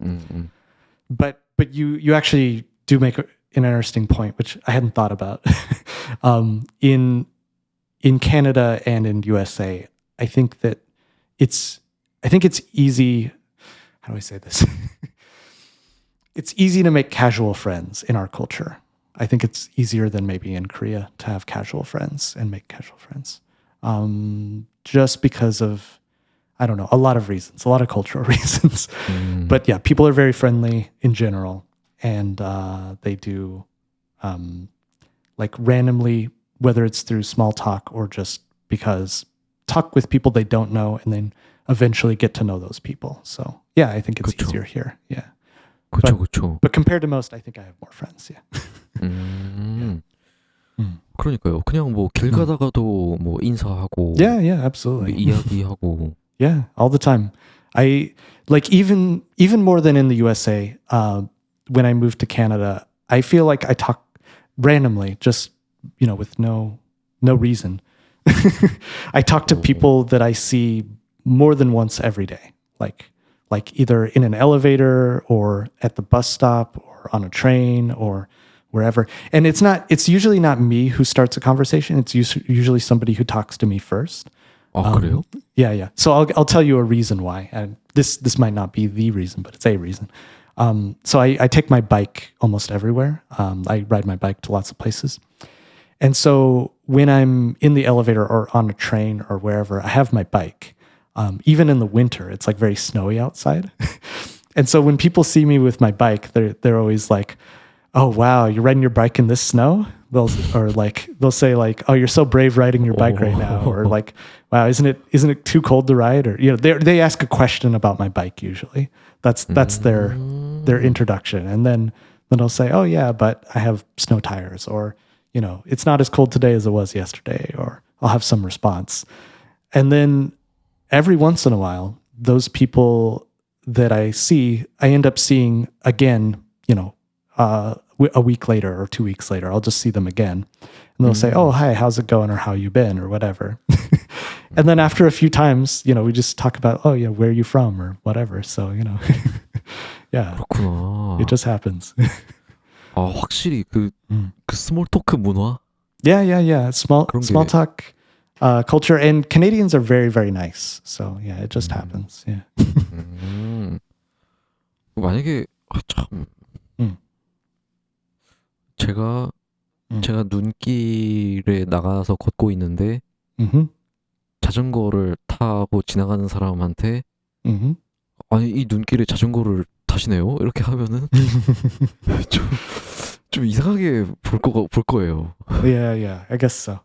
But you actually do make an interesting point, which I hadn't thought about. In Canada and in USA, I think it's easy. How do I say this? It's easy to make casual friends in our culture. I think it's easier than maybe in Korea to have casual friends and make casual friends. Just because of, I don't know, a lot of reasons, a lot of cultural reasons. But yeah, people are very friendly in general. And they do, like randomly, whether it's through small talk or just because talk with people they don't know and then eventually get to know those people. So yeah, I think it's 그쵸. easier here. Yeah. 그쵸. But compared to most, I think I have more friends. Yeah. 그러니까요. 그냥 뭐 길 가다가도 뭐 인사하고 Yeah, absolutely. 이야기하고 Yeah, all the time. I like even more than in the USA. When I moved to Canada, I feel like I talk randomly, just with no reason. I talk to people that I see more than once every day, like either in an elevator or at the bus stop or on a train or wherever. And it's usually not me who starts a conversation. It's usually somebody who talks to me first. 그래요? Yeah. So I'll tell you a reason why. And this might not be the reason, but it's a reason. So I take my bike almost everywhere. I ride my bike to lots of places. And so when I'm in the elevator or on a train or wherever, I have my bike. Even in the winter, it's like very snowy outside. And so when people see me with my bike, they're always like, "Oh wow, you're riding your bike in this snow?" They'll say like, "Oh, you're so brave riding your bike right now," or like, "Wow, isn't it too cold to ride?" Or they ask a question about my bike usually. That's their introduction, and then I'll say, "Oh yeah, but I have snow tires," or it's not as cold today as it was yesterday, or I'll have some response, and then every once in a while, those people that I see, I end up seeing again, a week later or 2 weeks later. I'll just see them again. And they'll say, "Oh, hi, how's it going?" or "How you been?" or whatever. And then after a few times, we just talk about, "Oh, yeah, where are you from?" or whatever. So, yeah, 그렇구나. it just happens. 확실히 그 스몰 토크 문화? Yeah. Small 그런 게- talk. culture, and Canadians are very, very nice. So yeah, it just happens. Yeah. 만약에 참 음. 제가 음. 제가 눈길에 나가서 걷고 있는데 Mm-hmm. 자전거를 타고 지나가는 사람한테 Mm-hmm. 아니 이 눈길에 자전거를 타시네요? 이렇게 하면은 좀, 좀 이상하게 볼 거예요. Yeah, I guess so.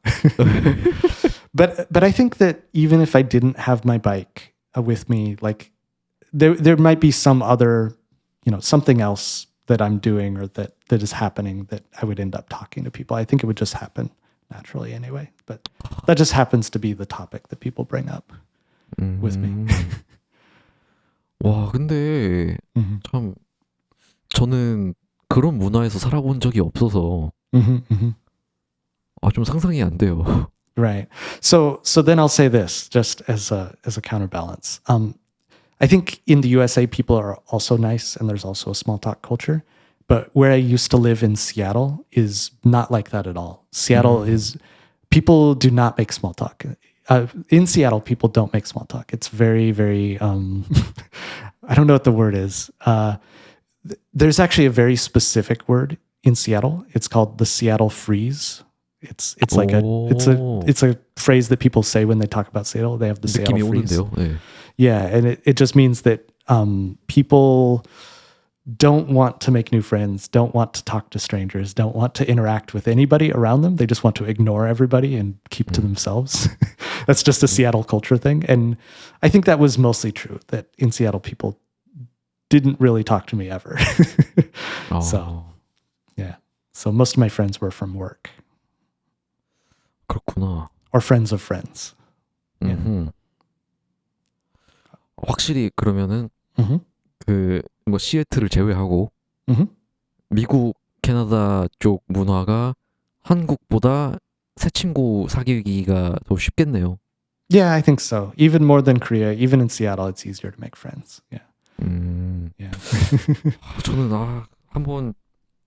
But I think that even if I didn't have my bike with me, like there might be some other, something else that I'm doing or that is happening that I would end up talking to people. I think it would just happen naturally anyway. But that just happens to be the topic that people bring up with me. 와, 근데 Mm-hmm. 참 저는 그런 문화에서 살아본 적이 없어서 Mm-hmm, mm-hmm. 좀 상상이 안 돼요. Right. So then I'll say this just as a counterbalance. I think in the USA people are also nice and there's also a small talk culture. But where I used to live in Seattle is not like that at all. Seattle is people do not make small talk. In Seattle, people don't make small talk. It's very, very I don't know what the word is. There's actually a very specific word in Seattle. It's called the Seattle freeze. It's like it's a phrase that people say when they talk about Seattle. They have the 느낌이 Seattle freeze. 오는데요. 네. Yeah, and it just means that people don't want to make new friends, don't want to talk to strangers, don't want to interact with anybody around them. They just want to ignore everybody and keep to themselves. That's just a Seattle culture thing. And I think that was mostly true, that in Seattle, people didn't really talk to me ever. So, yeah. So most of my friends were from work. 그렇구나. Or friends of friends. 확실히 그러면은 Mm-hmm. 그 뭐 시애틀을 제외하고 Mm-hmm. 미국, 캐나다 쪽 문화가 한국보다 새 친구 사귀기가 더 쉽겠네요. Yeah, I think so. Even more than Korea. Even in Seattle, it's easier to make friends. Yeah. Yeah. 저는 한번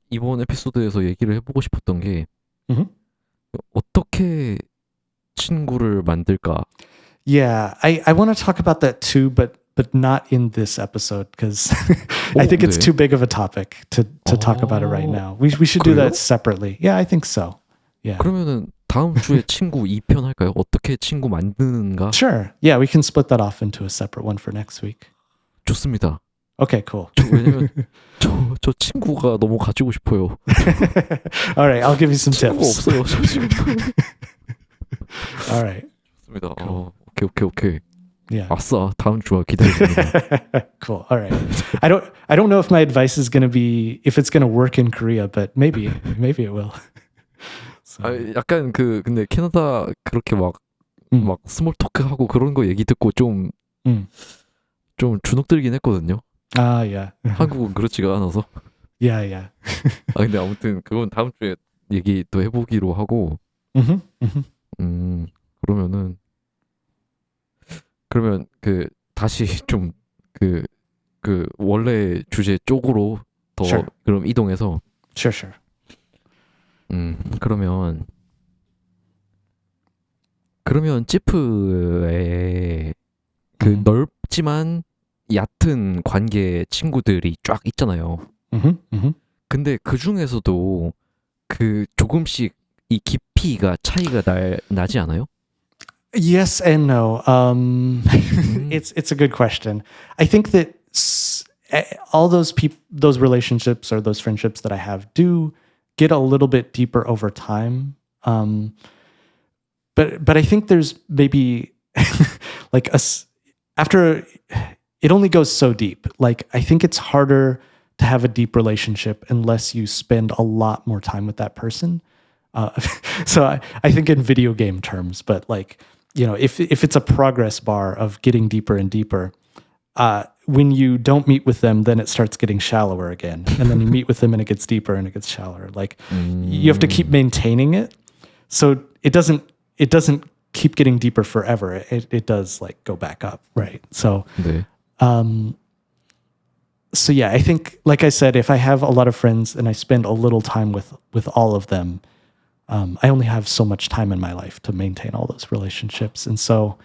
이번 에피소드에서 얘기를 해보고 싶었던 게 Mm-hmm. 어떻게 친구를 만들까? Yeah, I want to talk about that too, but not in this episode because I think it's 네. too big of a topic to talk about it right now. We should do 그래요? that separately. Yeah, I think so. Yeah. 그러면은 다음 주에 친구 2편 할까요? 어떻게 친구 만드는가? Sure. Yeah, we can split that off into a separate one for next week. 좋습니다. Okay, cool. 왜냐면 저 친구가 너무 가지고 싶어요. All right, I'll give you some 친구가 tips. 없어요. 저 지금. All right. 좋습니다. Cool. 오케이. Yeah. 아싸, 다음 주와 기다립니다. Cool. All right. I don't know if my advice is going to be if it's going to work in Korea, but maybe it will. So, 약간 근데 캐나다 그렇게 막 스몰 토크 하고 그런 거 얘기 듣고 좀 주눅들긴 했거든요. yeah. 한국은 그렇지가 않아서. Yeah. 근데 아무튼 그건 다음 주에 얘기 또 해보기로 하고. 그러면 다시 좀 원래 주제 쪽으로 더 Sure. 그럼 이동해서. Sure. 그러면 찌프에 넓지만 얕은 관계 친구들이 쫙 있잖아요. 근데 그 중에서도 조금씩 이 깊이가 차이가 나지 않아요? Yes and no. It's a good question. I think that all those those relationships or those friendships that I have do get a little bit deeper over time. But I think there's maybe like after it only goes so deep. Like I think it's harder to have a deep relationship unless you spend a lot more time with that person. So I think in video game terms, but like, if it's a progress bar of getting deeper and deeper, when you don't meet with them, then it starts getting shallower again. And then you meet with them and it gets deeper and it gets shallower. Like you have to keep maintaining it. So it doesn't keep getting deeper forever. It does like go back up. Right. So, 네. so yeah, I think, like I said, if I have a lot of friends and I spend a little time with all of them, I only have so much time in my life to maintain all those relationships, and so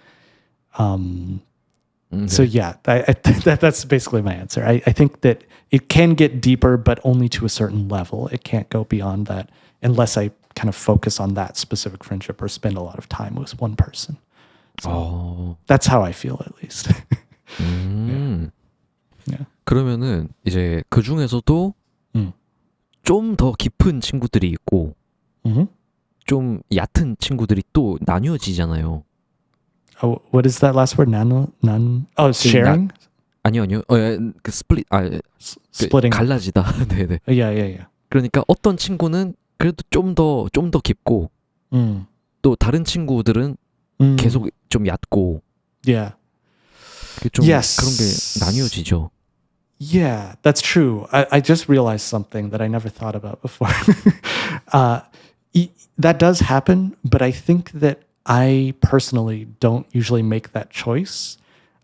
so 네. yeah, that's basically my answer. I think that it can get deeper, but only to a certain level. It can't go beyond that unless I kind of focus on that specific friendship or spend a lot of time with one person. So 어, that's how I feel, at least. 음. Yeah. 그러면은 이제 그 중에서도 음. 좀 더 깊은 친구들이 있고 Mm-hmm. 좀 얕은 친구들이 또 나뉘어지잖아요. Oh, what is that last word? Oh, sharing, 아니요. 그 스플릿, 그 splitting. 갈라지다. 네네. Yeah. 그러니까 어떤 친구는 그래도 좀 더 깊고 Mm. 또 다른 친구들은 Mm. 계속 좀 얕고 Yeah. 그게 좀 Yes. 그런 게 나뉘어지죠. Yeah, that's true. I just realized something that I never thought about before. uh, that does happen, but I think that I personally don't usually make that choice.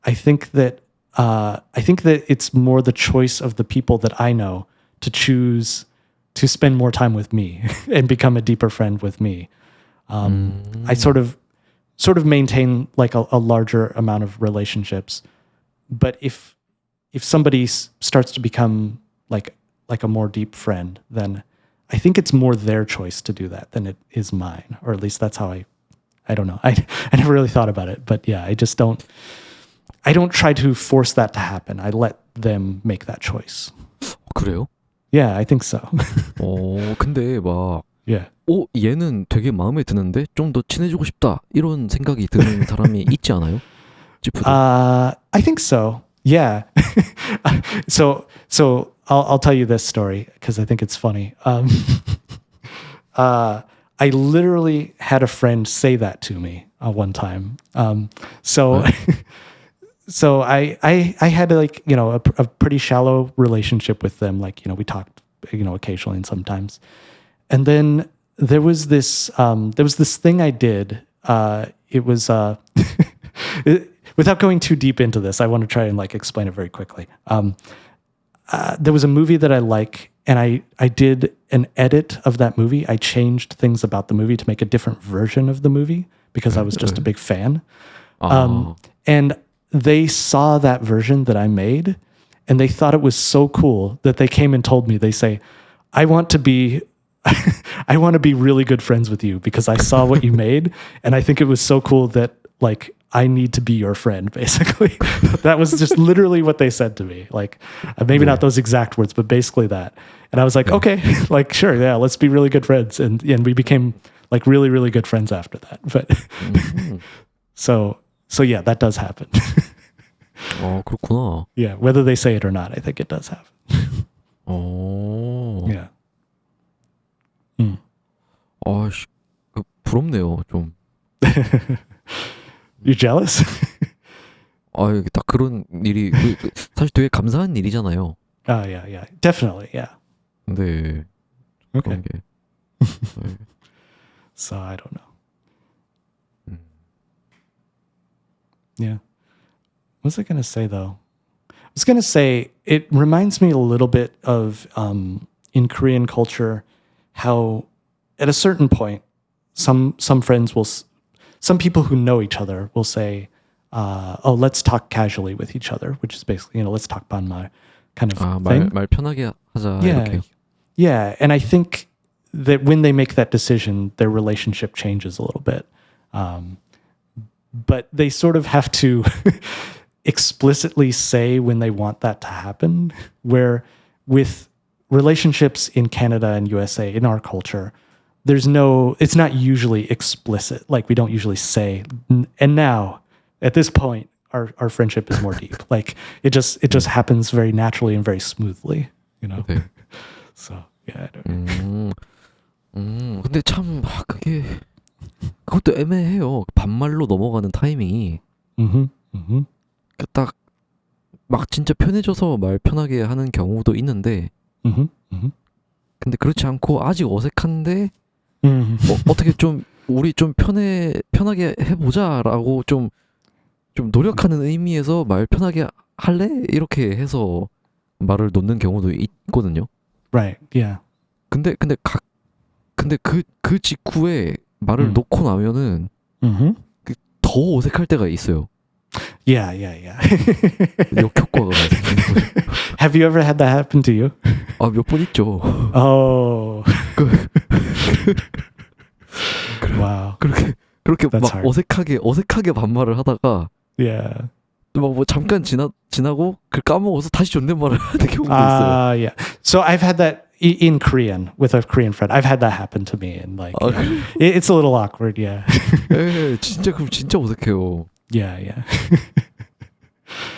I think that it's more the choice of the people that I know to choose to spend more time with me and become a deeper friend with me. I sort of maintain like a larger amount of relationships, but if somebody starts to become like a more deep friend, then I think it's more their choice to do that than it is mine, or at least that's how I don't know. I never really thought about it, but yeah, I don't try to force that to happen. I let them make that choice. 그래요? Yeah, I think so. 근데 막 Yeah. 얘는 되게 마음에 드는데 좀 더 친해지고 싶다 이런 생각이 드는 사람이 있지 않아요? 지프도. I think so. Yeah. So I'll tell you this story because I think it's funny. I literally had a friend say that to me one time. So I had like, you know, a pretty shallow relationship with them. Like, you know, we talked, you know, occasionally and sometimes. And then there was this thing I did. It was without going too deep into this, I want to try and like explain it very quickly. There was a movie that I like, and I did an edit of that movie. I changed things about the movie to make a different version of the movie because I was just a big fan. 아, And they saw that version that I made, and they thought it was so cool that they came and told me. They say, "I want to be really good friends with you because I saw what you made, and I think it was so cool that like I need to be your friend." Basically, that was just literally what they said to me. Like maybe not those exact words, but basically that. And I was like, okay, like sure, yeah, let's be really good friends, and we became like really really good friends after that. But so yeah, that does happen. 그렇구나. Yeah, whether they say it or not, I think it does happen. Yeah. 아씨, 부럽네요, 좀. You jealous? 이게 딱 그런 일이 사실 되게 감사한 일이잖아요. Oh yeah, definitely, yeah. 근데 Okay. 그런 게 So I don't know. 음. Yeah. What was I gonna say though? I was gonna say it reminds me a little bit of in Korean culture how at a certain point some friends will some people who know each other will say, "Oh, let's talk casually with each other," which is basically, you know, let's talk banmal kind of thing. 말 편하게 하자 Yeah, 이렇게요. yeah, and I think that when they make that decision, their relationship changes a little bit. But they sort of have to explicitly say when they want that to happen. Where with relationships in Canada and USA, in our culture, it's not usually explicit. Like we don't usually say, and now at this point, our friendship is more deep. Like it just happens very naturally and very smoothly, you know? 네. So yeah, I don't 근데 참 그것도 애매해요. 반말로 넘어가는 타이밍이 딱 막 진짜 편해져서 말 편하게 하는 경우도 있는데, 근데 그렇지 않고 아직 어색한데 어떻게 좀 우리 좀 편하게 해보자라고 좀 노력하는 의미에서 말 편하게 할래? 이렇게 해서 말을 놓는 경우도 있거든요. Right. Yeah. 근데 근데 그 직후에 말을 음. 놓고 나면은 Mm-hmm. 더 어색할 때가 있어요. Yeah, yeah, yeah. 역효과가 생기는 거죠. Have you ever had that happen to you? 아, 몇 번 있죠. Oh, 그- wow. 그렇게 That's 막 hard. 어색하게 반말을 하다가 Yeah. 막 뭐 잠깐 지나고 그 까먹어서 다시 존댓말을 하는 경우도 있어요. Yeah. So I've had that in Korean with a Korean friend. I've had that happen to me, and like, 아, it's a little awkward. Yeah. 예, 그럼 진짜 어색해요. Yeah, yeah.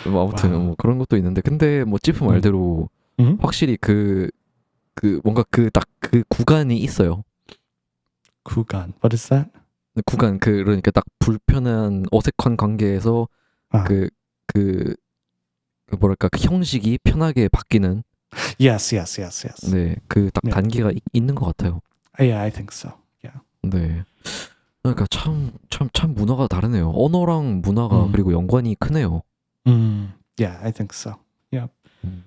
뭐 아무튼 와우. 뭐 그런 것도 있는데 근데 뭐 찌프 말대로 Mhm. 확실히 그 뭔가 딱 그 구간이 있어요. Kugan. What is that? 구간 그러니까 딱 불편한 어색한 관계에서 Uh, 그 뭐랄까 그 형식이 편하게 바뀌는 yes. 네 그 딱 네. 단계가 있는 것 같아요. Yeah, I think so. Yeah. 네 그러니까 참 문화가 다르네요. 언어랑 문화가 그리고 연관이 크네요. Yeah, I think so. Yeah. 음.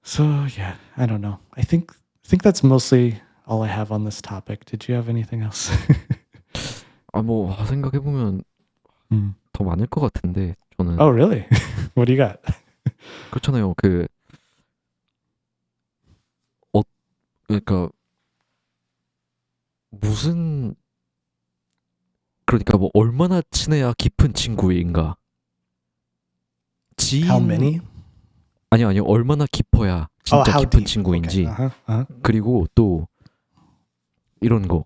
So yeah, I don't know. I think that's mostly all I have on this topic. Did you have anything else? 뭐 생각해 보면 더 많을 것 같은데 저는 Oh, really? What do you got? 그렇잖아요. 그러니까 무슨 그러니까 뭐 얼마나 친해야 깊은 친구인가? 지인 How many? 아니요 얼마나 깊어야 진짜 how 깊은 deep. 친구인지 Okay. 그리고 또 이런 거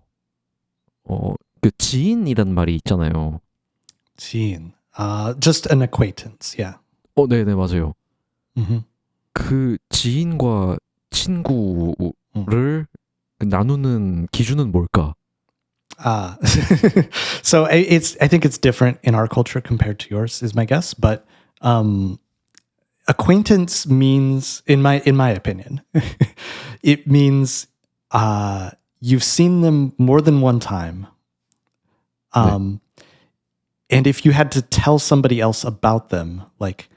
그 지인이란 말이 있잖아요. Gene. Just an acquaintance. Yeah. 네네 맞아요. Mm-hmm. 그 지인과 친구를 나누는 기준은 뭘까? So I think it's different in our culture compared to yours, is my guess. But acquaintance means, in my opinion, it means you've seen them more than one time. And if you had to tell somebody else about them, like,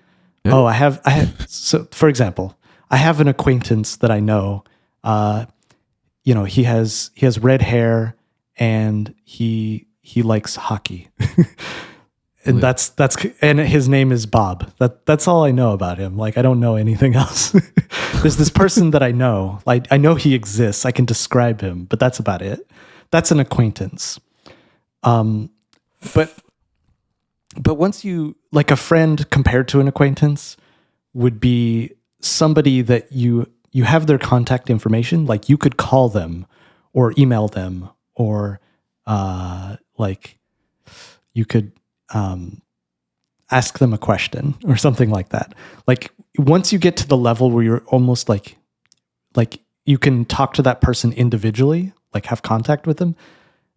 Yeah. oh, I have. So, for example, I have an acquaintance that I know. He has red hair and he likes hockey. And Yeah. that's and his name is Bob. That's all I know about him. Like, I don't know anything else. There's this person that I know. Like, I know he exists. I can describe him, but that's about it. That's an acquaintance. But once you, like, a friend compared to an acquaintance would be somebody that you have their contact information. Like, you could call them or email them, or like you could ask them a question or something like that. Like, once you get to the level where you're almost like you can talk to that person individually, like have contact with them,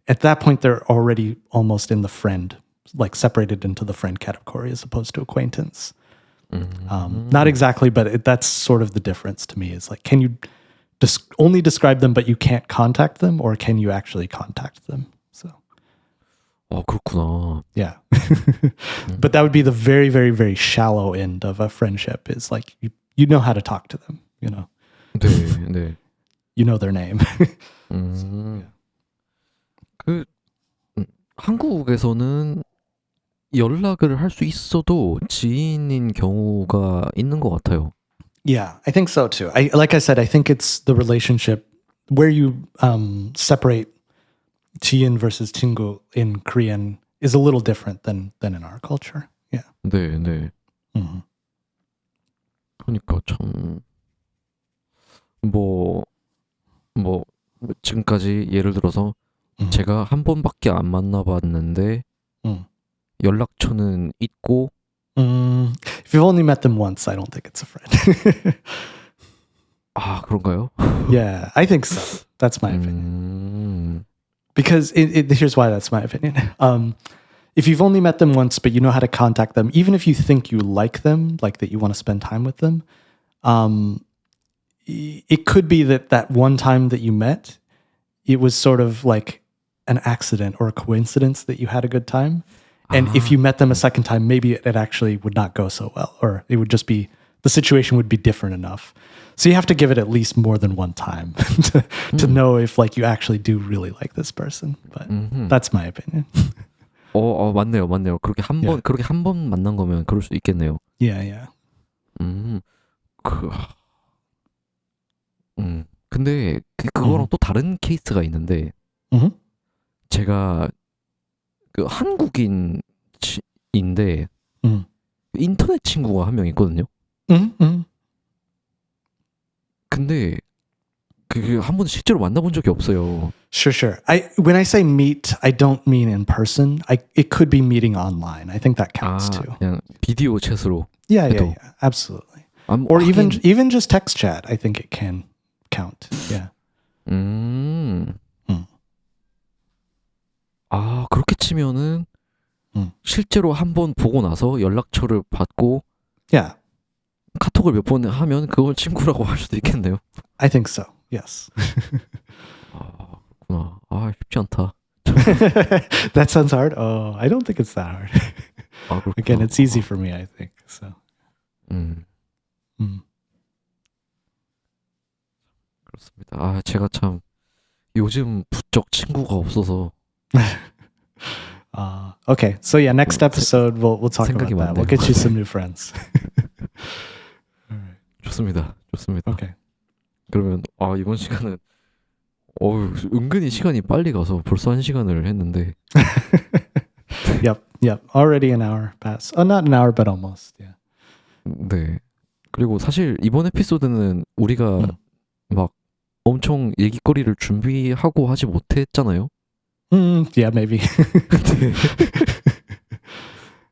at that point they're already almost in the friend, like separated into the friend category as opposed to acquaintance. Not exactly, but that's sort of the difference to me. Is like, can you only describe them, but you can't contact them, or can you actually contact them? So 그렇구나. yeah. But that would be the very, very, very shallow end of a friendship. Is like, you know how to talk to them. 네. You know their name. 한국에서는 연락을 할 수 있어도 지인인 경우가 있는 것 같아요. Yeah, I think so too. Like I said, I think it's the relationship where you separate 지인 versus 친구 in Korean is a little different than in our culture. Yeah. 네. Mm-hmm. 그러니까 참 뭐 지금까지 예를 들어서 제가 한 번밖에 안 만나봤는데 연락처는 있고 If you've only met them once, I don't think it's a friend. 그런가요? Yeah, I think so. That's my opinion. Because here's why that's my opinion. If you've only met them once, but you know how to contact them, even if you think you like them, like that you want to spend time with them, it could be that one time that you met, it was sort of like an accident or a coincidence that you had a good time. And if you met them a second time, maybe it actually would not go so well, or it would just be the situation would be different enough. So you have to give it at least more than one time to know if like you actually do really like this person. But that's my opinion. 맞네요, 맞네요. 그렇게 Yeah. 그렇게 한 번 만난 거면 그럴 수 있겠네요. Yeah, yeah. 그, 근데 그거랑 또 다른 케이스가 있는데, Mhm. 제가 그 한국인인데 음. 인터넷 친구가 한 명 있거든요. 근데 그 한 번도 실제로 만나본 적이 없어요. Sure. When I say meet, I don't mean in person. It could be meeting online. I think that counts too. 그냥 비디오 챗으로. Yeah, 해도. yeah, absolutely. 아, Or 하긴, even just text chat. I think it can count. Yeah. 그렇게 치면은 실제로 한 번 보고 나서 연락처를 받고 Yeah, 카톡을 몇 번 하면 그걸 친구라고 할 수도 있겠네요. I think so. Yes. 그렇구나. 쉽지 않다. That sounds hard. Oh, I don't think it's that hard. 그렇구나. Again, it's easy for me, I think. So. 그렇습니다. 제가 참 요즘 부쩍 친구가 없어서. Okay. So yeah, next episode we'll talk about 생각이 that. 많네요. We'll get you some new friends. 좋습니다. Okay. 그러면 이번 시간은 은근히 시간이 빨리 가서 벌써 1시간을 했는데. Yep. Already an hour passed. Oh, not an hour, but almost. Yeah. 네. 그리고 사실 이번 에피소드는 우리가 막 엄청 얘기거리를 준비하고 하지 못했잖아요. Yeah, maybe.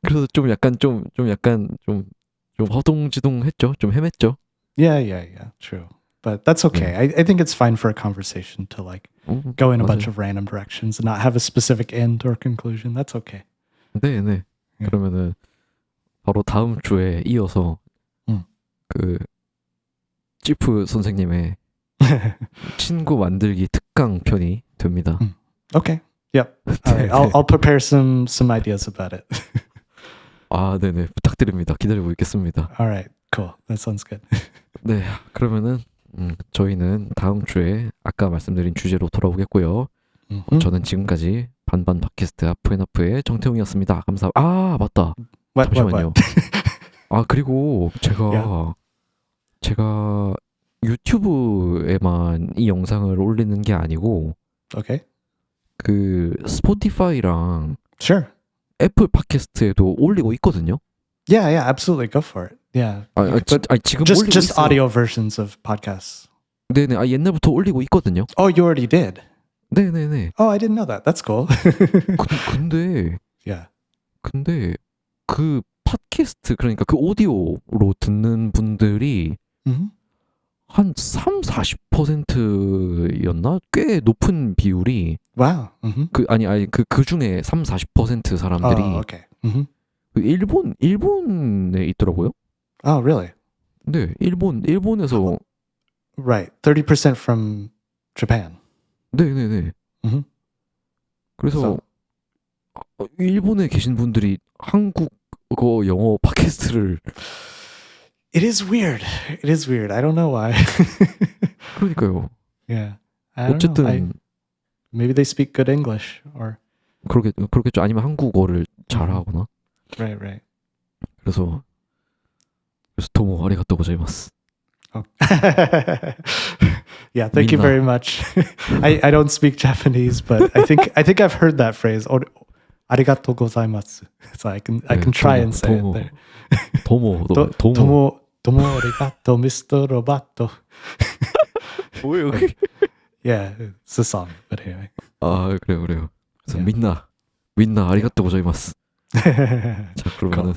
그래서 좀 약간 허둥지둥했죠. 좀 헤맸죠. Yeah. True. But that's okay. I think it's fine for a conversation to like go in a bunch of random directions and not have a specific end or conclusion. That's okay. 네. 그러면은 바로 다음 주에 이어서 그 찌프 선생님의 친구 만들기 특강 편이 됩니다. Okay. Yep. All right. I'll prepare some ideas about it. 네네. 부탁드립니다. 기다리고 있겠습니다. All right. Cool. That sounds good. 네. 그러면은 저희는 다음 주에 아까 말씀드린 주제로 돌아오겠고요. 저는 지금까지 반반 팟캐스트 아프앤아프의 정태웅이었습니다. 감사합니다. 맞다. 잠시만요. 그리고 제가 유튜브에만 이 영상을 올리는 게 아니고 Okay. 그 스포티파이랑 Sure. 애플 팟캐스트에도 올리고 있거든요. Yeah, absolutely. Go for it. Yeah. 지금 Just 올리고 just 있어요. audio versions of podcasts. 네네. 옛날부터 올리고 있거든요. Oh, you already did. 네네네. Oh, I didn't know that. That's cool. 근데 Yeah. 그 팟캐스트 그러니까 그 오디오로 듣는 분들이 한 30-40%였나? 꽤 높은 비율이 Wow. 그 중에 30-40% 사람들이 Oh, okay. 그 일본에 있더라고요. Oh, really? 네, 일본에서 Right. 30% from Japan. 네네네. 그래서 일본에 계신 분들이 한국어 영어 팟캐스트를 It is weird. I don't know why. 그러니까요. Yeah. I don't 어쨌든 know. Maybe they speak good English or 그렇겠죠. 아니면 한국어를 잘하거나. Right. 그래서 도모 아리가또 고자이마스. Yeah, thank you very much. I don't speak Japanese, but I think I've heard that phrase. Arigatou gozaimasu. So I can try and say it there. 도모. Domo arigato, Mr. Roboto. 뭐예요? Yeah, it's a song, but anyway. 그래요. 그래서 Yeah. 민나 아리가또 고자이마스. 자, 그러면은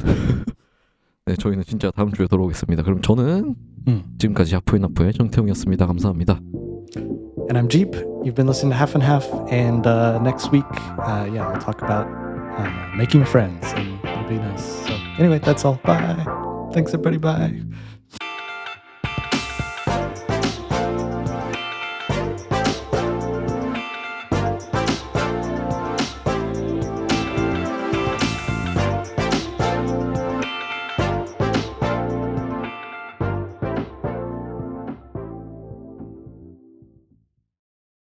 네, 저희는 진짜 다음 주에 돌아오겠습니다. 그럼 저는 지금까지 하프앤하프의 정태웅이었습니다. 감사합니다. And I'm Jeep. You've been listening to Half and Half, and next week, we'll talk about making friends, and it'll be nice. So anyway, that's all. Bye. Thanks, everybody. Bye.